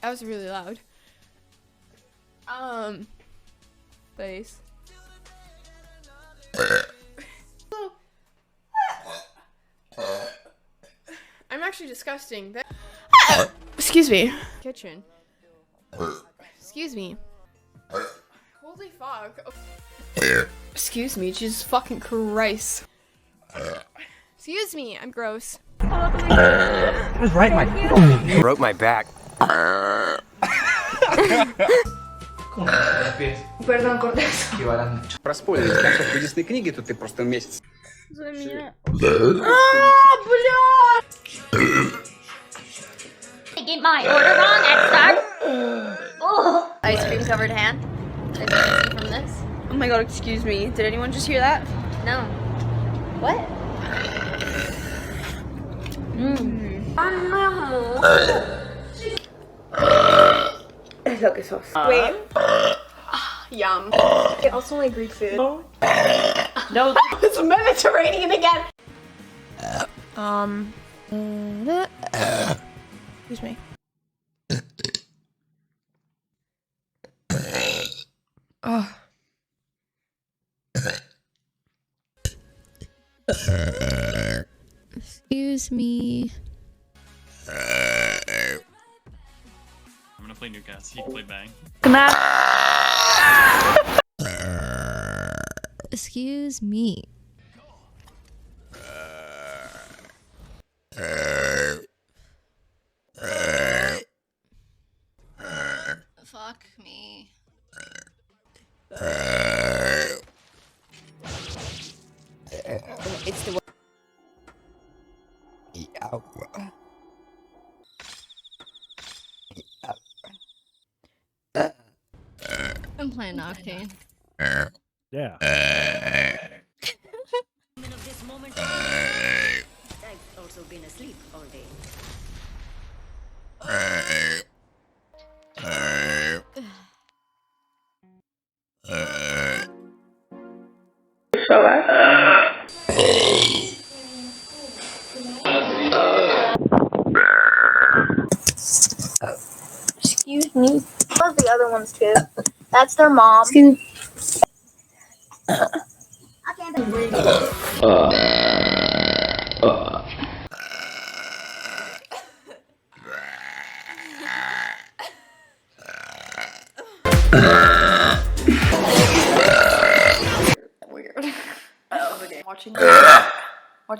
That was really loud. Face. I'm actually disgusting. Excuse me. Kitchen. Excuse me. Holy fuck. Excuse me, Jesus fucking Christ. Excuse me, I'm gross. Broke my back. Perdón, Cortés. Проспойлерить, концов чудесной книги, тут ты просто месяц. За меня. Get my order wrong at start. Oh. Ice cream covered hand. As you can see from this. Oh my god, excuse me. Did anyone just hear that? No. What? Es lo que sos. Wait. Yum. I also like Greek food. No. It's Mediterranean again. Excuse me. Oh. Excuse me. I'm gonna play Newcastle. You can play Bang. Excuse me. Fuck me. It's the I'm playing Octane. Yeah. Of this moment. I've also been asleep all day. Excuse me. Love the other ones too. That's their mom. Excuse Weird. Oh, okay. Watching.